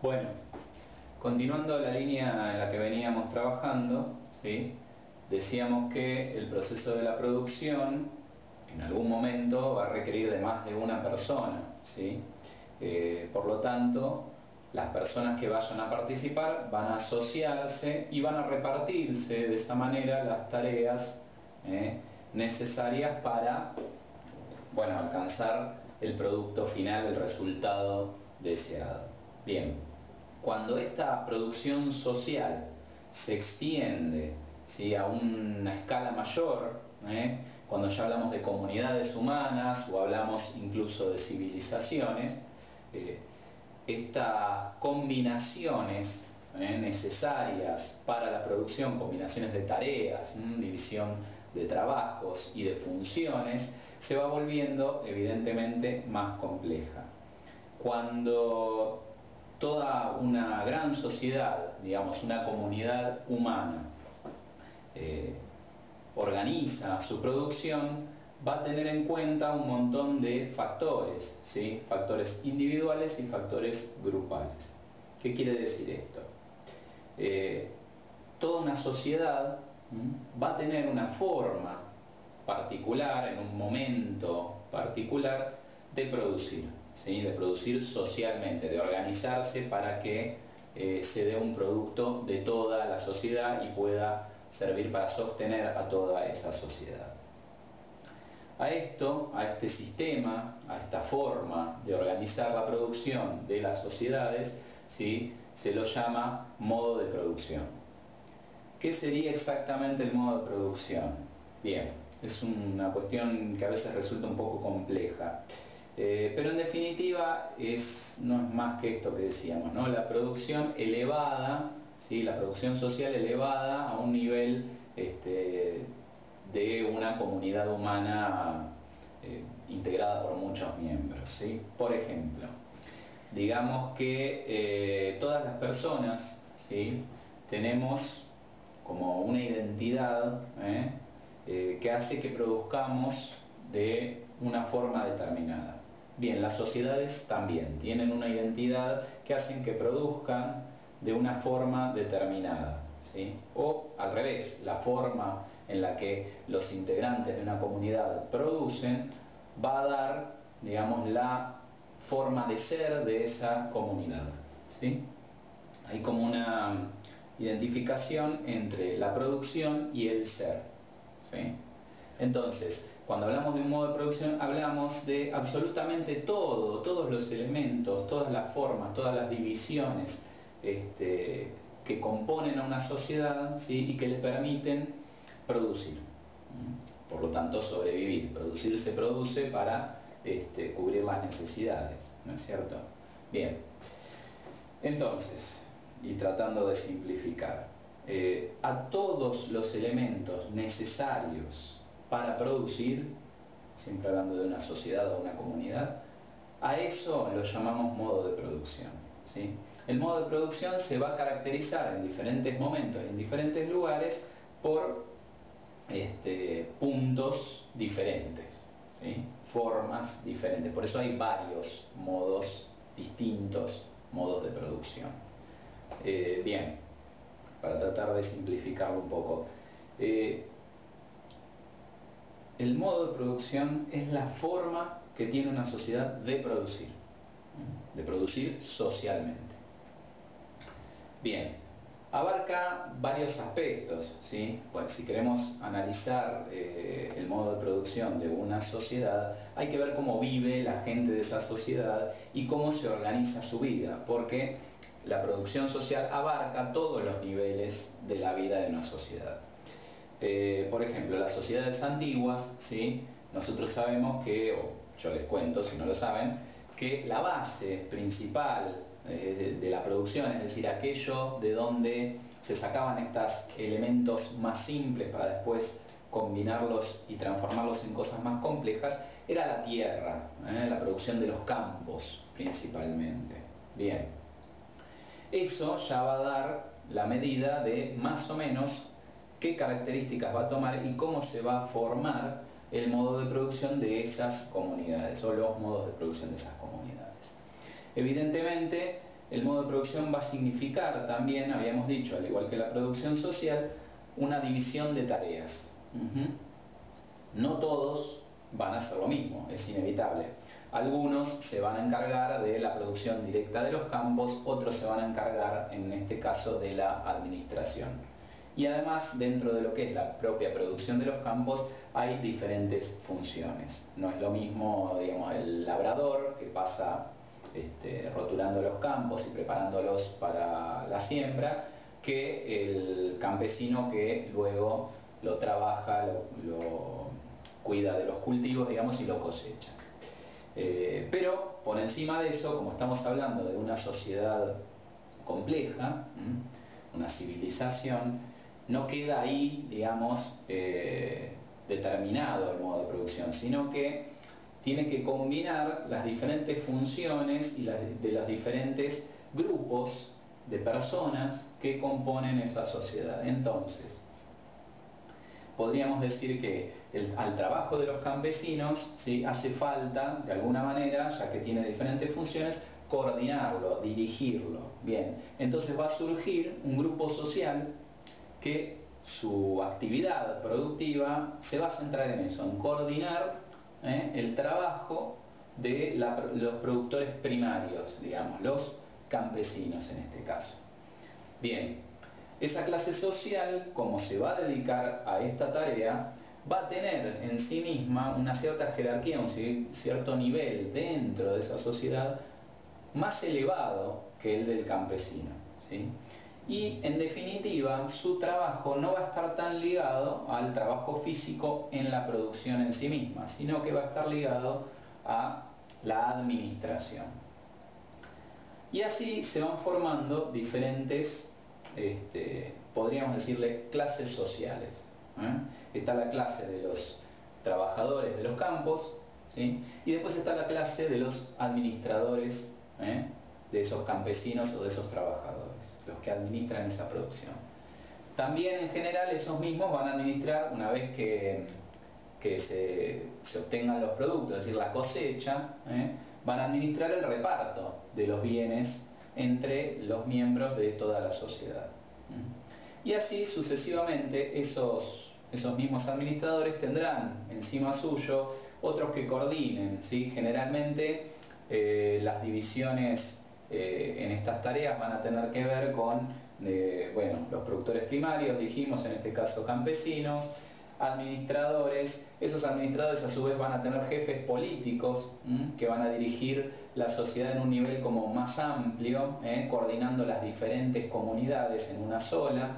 Bueno, continuando la línea en la que veníamos trabajando, ¿sí? Decíamos que el proceso de la producción en algún momento va a requerir de más de una persona, ¿sí? Por lo tanto, las personas que vayan a participar van a asociarse y van a repartirse de esa manera las tareas necesarias para, bueno, alcanzar el producto final, el resultado deseado. Bien, cuando esta producción social se extiende, ¿sí?, a una escala mayor, cuando ya hablamos de comunidades humanas o hablamos incluso de civilizaciones, estas combinaciones necesarias para la producción, combinaciones de tareas, división de trabajos y de funciones, se va volviendo evidentemente más compleja. Cuando toda una gran sociedad, digamos una comunidad humana, organiza su producción, va a tener en cuenta un montón de factores, ¿sí? Factores individuales y factores grupales. ¿Qué quiere decir esto? Toda una sociedad va a tener una forma particular, en un momento particular, de producir, ¿sí? De producir socialmente, de organizarse para que se dé un producto de toda la sociedad y pueda servir para sostener a toda esa sociedad. A esto, a este sistema, a esta forma de organizar la producción de las sociedades, ¿sí?, se lo llama modo de producción. ¿Qué sería exactamente el modo de producción? Bien, es una cuestión que a veces resulta un poco compleja, pero en definitiva no es más que esto que decíamos, ¿no? La producción elevada, ¿sí?, la producción social elevada a un nivel de una comunidad humana integrada por muchos miembros, ¿sí? Por ejemplo, digamos que todas las personas, ¿sí?, tenemos como una identidad que hace que produzcamos de una forma determinada. Bien, las sociedades también tienen una identidad que hacen que produzcan de una forma determinada, ¿sí? O al revés, la forma en la que los integrantes de una comunidad producen va a dar, digamos, la forma de ser de esa comunidad, ¿sí? Hay como una identificación entre la producción y el ser, ¿sí? Entonces, cuando hablamos de un modo de producción, hablamos de absolutamente todo, todos los elementos, todas las formas, todas las divisiones que componen a una sociedad, ¿sí?, y que le permiten producir. Por lo tanto, sobrevivir. Producir se produce para cubrir las necesidades, ¿no es cierto? Bien. Entonces, y tratando de simplificar, a todos los elementos necesarios para producir, siempre hablando de una sociedad o una comunidad, a eso lo llamamos modo de producción, ¿sí? El modo de producción se va a caracterizar en diferentes momentos, en diferentes lugares, por puntos diferentes, ¿sí?, formas diferentes. Por eso hay varios modos distintos, modos de producción. Bien, para tratar de simplificarlo un poco, el modo de producción es la forma que tiene una sociedad de producir socialmente. Bien, abarca varios aspectos, ¿sí? Pues si queremos analizar el modo de producción de una sociedad, hay que ver cómo vive la gente de esa sociedad y cómo se organiza su vida, porque la producción social abarca todos los niveles de la vida de una sociedad. Por ejemplo, las sociedades antiguas, ¿sí?, nosotros sabemos que, o yo les cuento si no lo saben, que la base principal de la producción, es decir, aquello de donde se sacaban estos elementos más simples para después combinarlos y transformarlos en cosas más complejas, era la tierra, la producción de los campos principalmente. Bien, eso ya va a dar la medida de más o menos qué características va a tomar y cómo se va a formar el modo de producción de esas comunidades o los modos de producción de esas comunidades. Evidentemente, el modo de producción va a significar también, habíamos dicho, al igual que la producción social, una división de tareas. No todos van a hacer lo mismo, es inevitable. Algunos se van a encargar de la producción directa de los campos, otros se van a encargar, en este caso, de la administración. Y además, dentro de lo que es la propia producción de los campos, hay diferentes funciones. No es lo mismo, digamos, el labrador que pasa rotulando los campos y preparándolos para la siembra, que el campesino que luego lo trabaja, lo cuida de los cultivos, digamos, y lo cosecha. Pero por encima de eso, como estamos hablando de una sociedad compleja, una civilización, no queda ahí, digamos, determinado el modo de producción, sino que tiene que combinar las diferentes funciones y de los diferentes grupos de personas que componen esa sociedad. Entonces, podríamos decir que al trabajo de los campesinos, ¿sí?, hace falta, de alguna manera, ya que tiene diferentes funciones, coordinarlo, dirigirlo. Bien, entonces va a surgir un grupo social que su actividad productiva se va a centrar en eso, en coordinar el trabajo de los productores primarios, digamos, los campesinos en este caso. Bien, esa clase social, como se va a dedicar a esta tarea, va a tener en sí misma una cierta jerarquía, un cierto nivel dentro de esa sociedad más elevado que el del campesino, ¿sí? Y en definitiva, su trabajo no va a estar tan ligado al trabajo físico en la producción en sí misma, sino que va a estar ligado a la administración. Y así se van formando diferentes, podríamos decirle, clases sociales. Está la clase de los trabajadores de los campos, ¿sí? Y después está la clase de los administradores, de esos campesinos o de esos trabajadores, los que administran esa producción. También en general esos mismos van a administrar, una vez que se obtengan los productos, es decir, la cosecha, van a administrar el reparto de los bienes entre los miembros de toda la sociedad. Y así sucesivamente esos mismos administradores tendrán encima suyo otros que coordinen, ¿sí? Generalmente las divisiones en estas tareas van a tener que ver con los productores primarios, dijimos, en este caso campesinos, administradores. Esos administradores a su vez van a tener jefes políticos que van a dirigir la sociedad en un nivel como más amplio, coordinando las diferentes comunidades en una sola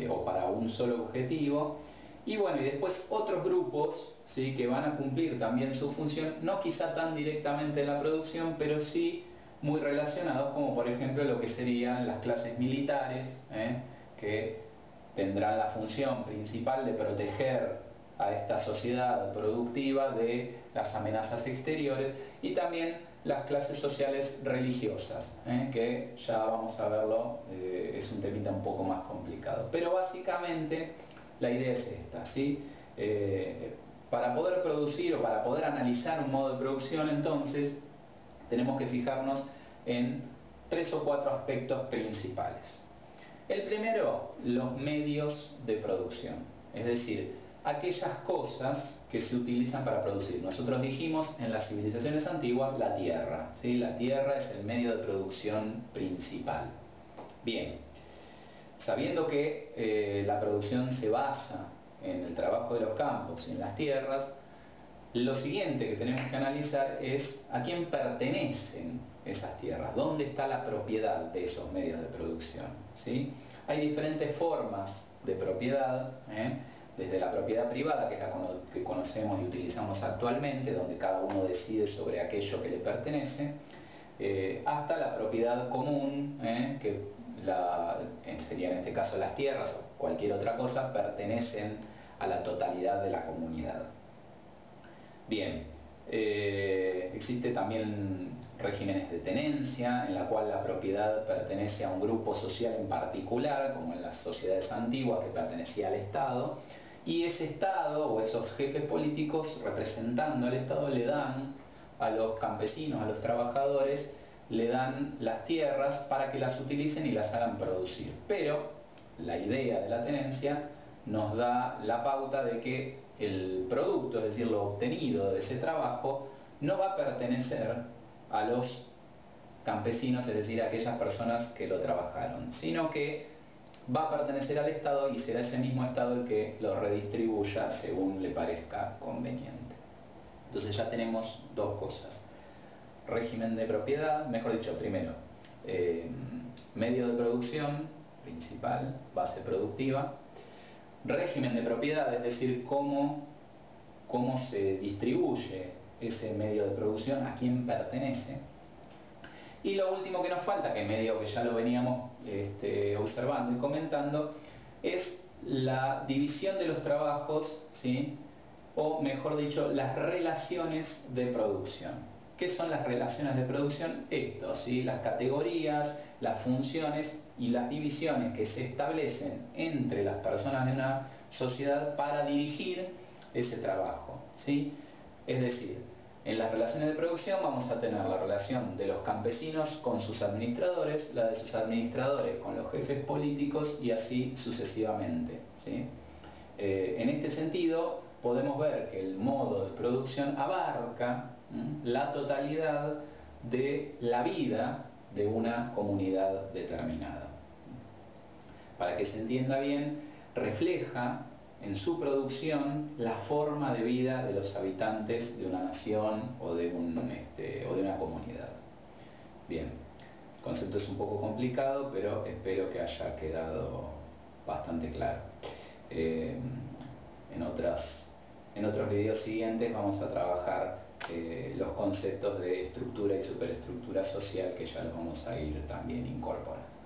o para un solo objetivo. Y bueno, y después otros grupos, ¿sí?, que van a cumplir también su función, no quizá tan directamente en la producción, pero sí muy relacionados, como por ejemplo lo que serían las clases militares, que tendrán la función principal de proteger a esta sociedad productiva de las amenazas exteriores, y también las clases sociales religiosas, que ya vamos a verlo, es un temita un poco más complicado. Pero básicamente la idea es esta, ¿sí? Para poder producir o para poder analizar un modo de producción, entonces, tenemos que fijarnos en 3 o 4 aspectos principales. El primero, los medios de producción, es decir, aquellas cosas que se utilizan para producir. Nosotros dijimos en las civilizaciones antiguas la tierra, ¿sí? La tierra es el medio de producción principal. Bien, sabiendo que la producción se basa en el trabajo de los campos y en las tierras, lo siguiente que tenemos que analizar es a quién pertenecen esas tierras, dónde está la propiedad de esos medios de producción, ¿sí? Hay diferentes formas de propiedad, desde la propiedad privada, que es la que conocemos y utilizamos actualmente, donde cada uno decide sobre aquello que le pertenece, hasta la propiedad común, que sería en este caso las tierras o cualquier otra cosa, pertenecen a la totalidad de la comunidad. Bien, existe también regímenes de tenencia, en la cual la propiedad pertenece a un grupo social en particular, como en las sociedades antiguas, que pertenecía al Estado, y ese Estado o esos jefes políticos, representando al Estado, le dan a los campesinos, a los trabajadores, le dan las tierras para que las utilicen y las hagan producir. Pero la idea de la tenencia nos da la pauta de que el producto, es decir, lo obtenido de ese trabajo, no va a pertenecer a los campesinos, es decir, a aquellas personas que lo trabajaron, sino que va a pertenecer al Estado y será ese mismo Estado el que lo redistribuya según le parezca conveniente. Entonces ya tenemos dos cosas. Régimen de propiedad, mejor dicho, primero, medio de producción principal, base productiva. Régimen de propiedad, es decir, cómo se distribuye ese medio de producción, a quién pertenece. Y lo último que nos falta, que medio que ya lo veníamos observando y comentando, es la división de los trabajos, ¿sí? O mejor dicho, las relaciones de producción. ¿Qué son las relaciones de producción? Esto, ¿sí? Las categorías, las funciones y las divisiones que se establecen entre las personas de una sociedad para dirigir ese trabajo, ¿sí? Es decir, en las relaciones de producción vamos a tener la relación de los campesinos con sus administradores, la de sus administradores con los jefes políticos y así sucesivamente, ¿sí? En este sentido podemos ver que el modo de producción abarca la totalidad de la vida de una comunidad determinada. Para que se entienda bien, refleja en su producción la forma de vida de los habitantes de una nación o de una comunidad. Bien, el concepto es un poco complicado, pero espero que haya quedado bastante claro. En otros videos siguientes vamos a trabajar los conceptos de estructura y superestructura social, que ya los vamos a ir también incorporando.